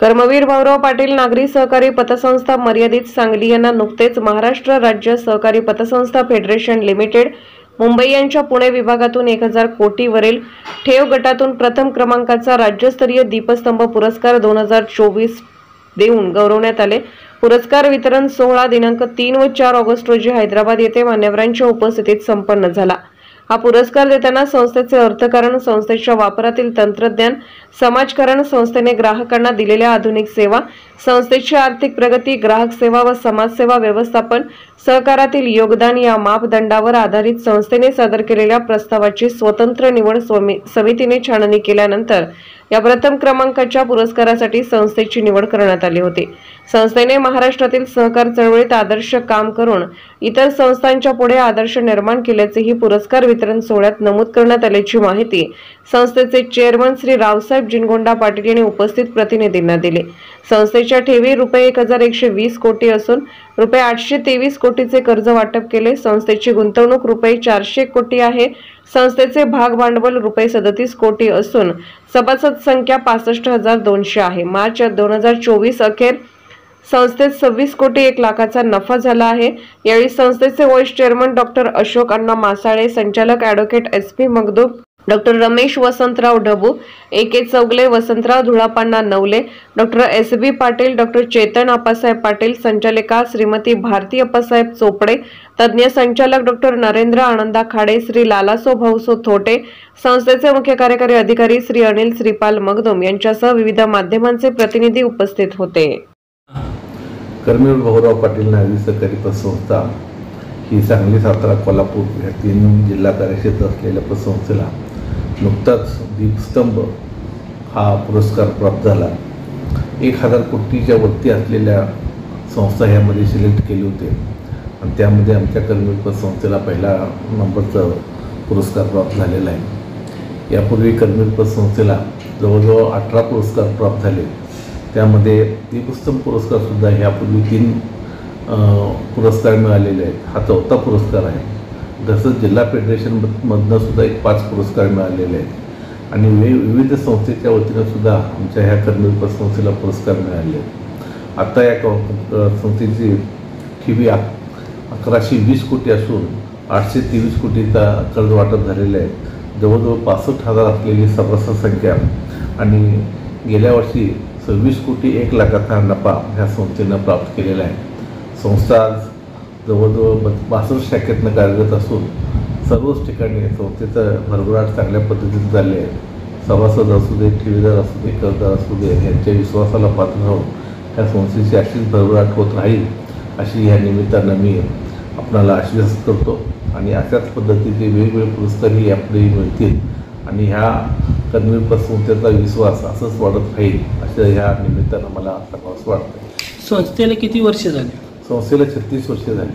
कर्मवीर भाऊराव पाटील नागरी सहकारी पतसंस्था मर्यादित सांगली यांना नुकतेच महाराष्ट्र राज्य सहकारी पतसंस्था फेडरेशन लिमिटेड मुंबई यांच्या पुणे विभागातून 1000 कोटीवरील ठेव गटातून प्रथम क्रमांकाचा राज्यस्तरीय दीपस्तंभ पुरस्कार 2024 देऊन गौरवण्यात आले। पुरस्कार वितरण सोहळा दिनांक 3 व 4 ऑगस्ट रोजी हैदराबाद येथे मान्यवरांच्या उपस्थितीत संपन्न झाला। हा पुरस्कार देताना संस्थेचे अर्थकारण, संस्थेच्या वापरातील तंत्रज्ञान, समाजकारण, संस्थेने ग्राहकांना दिलेल्या आधुनिक सेवा, संस्थेची आर्थिक प्रगती, ग्राहक सेवा व समाजसेवा व्यवस्थापन, सहकारातील योगदान या मापदंडावर आधारित संस्थेने सादर केलेल्या प्रस्तावाची स्वतंत्र निवड समितीने छाननी केल्यानंतर या प्रथम क्रमांकाच्या पुरस्कारासाठी संस्थेची निवड करण्यात आली होती। संस्थेने महाराष्ट्रातील सहकार चळवळीत आदर्श काम करून इतर संस्थांच्या पुढे आदर्श निर्माण केल्याचेही पुरस्कार वितरण सोहळ्यात नमूद करण्यात आल्याची माहिती संस्थेचे चेअरमन श्री रावसाहेब जिनगोंडा पाटील यांनी उपस्थित प्रतिनिधींना दिली। संस्थेच्या ठेवी रुपये 1120 कोटी असून रुपये 823 कोटीचे कर्ज वाटप केले। संस्थेची गुंतवणूक रुपये 400 कोटी आहे। संस्थेचे भाग भांडवल रुपये 37 कोटी असून सभासद संख्या 65,200 आहे। मार्च 2024 अखेर संस्थेत 26 कोटी 1 लाखाचा नफा झाला आहे। यावेळी संस्थेचे vice chairman doctor Ashok Anna Masale, संचालक advocate SP Magdum, doctor Ramesh Vasantrao Dhabu, AK Chougule, Vasantrao धुळापांना Navale, doctor SB Patil, doctor Chetan Appasaheb Patil, संचालिका श्रीमती भारती अप्पासाहेब चोपडे, तज्ञ संचालक डॉक्टर नरेंद्र आनंदा खाडे, श्री लालासो भाऊसो थोटे, संस्थेचे मुख्य कार्यकारी अधिकारी श्री अनिल श्रीपाल मगदूम यांच्यासह विविध माध्यमांचे प्रतिनिधी उपस्थित होते। कर्मवीर भाऊराव पाटील नागरी सहकारी पतसंस्था ही सांगली, सातारा, कोल्हापूर या 3 जिल्हा कार्यक्षेत्र असलेल्या पतसंस्थेला नुकताच दीपस्तंभ हा पुरस्कार प्राप्त झाला। 1000 कोटीच्या वरती असलेल्या संस्था ह्यामध्ये सिलेक्ट केले होते आणि त्यामध्ये आमच्या कर्मवीर पतसंस्थेला पहिला नंबरचा पुरस्कार प्राप्त झालेला आहे। यापूर्वी कर्मवीर पतसंस्थेला जवळजवळ 18 पुरस्कार प्राप्त झाले। त्यामध्ये दीपस्तंभ पुरस्कारसुद्धा ह्यापूर्वी 3 पुरस्कार मिळालेले आहेत। हा 4था पुरस्कार आहे। तसंच जिल्हा फेडरेशनमधनं सुद्धा 5 पुरस्कार मिळालेले आहेत आणि विविध संस्थेच्या वतीनं सुद्धा आमच्या ह्या कर्मवीर पतसंस्थेला पुरस्कार मिळाले आहेत। आता या संस्थेची ठेवी 1120 कोटी असून 823 कोटीचा कर्ज वाटप झालेले आहे। जवळजवळ 65,000 असलेली सभासद संख्या आणि गेल्या वर्षी 26 कोटी 1 लाखाचा नफा ह्या संस्थेनं प्राप्त केलेला आहे। संस्था आज जवळजवळ 62 शाखेतनं कार्यरत असून सर्वच ठिकाणी संस्थेचं भरभराट चांगल्या पद्धतीने झाले आहे। सभासद असू दे, ठेवीदार असू दे, कर्जदार असू दे यांच्या विश्वासाला पात्र राहून ह्या संस्थेची अशीच भरभराट होत राहील अशी ह्या निमित्तानं मी आपणाला आश्वासित करतो आणि अशाच पद्धतीचे वेगवेगळे पुरस्कारही यापुढेही मिळतील आणि ह्या कर्मवीर पतसंस्थेचा विश्वास असंच वाढत राहील असं ह्या निमित्तानं मला सांगावंसं वाटतं। संस्थेला किती वर्ष झाली? संस्थेला 36 वर्षे झाली।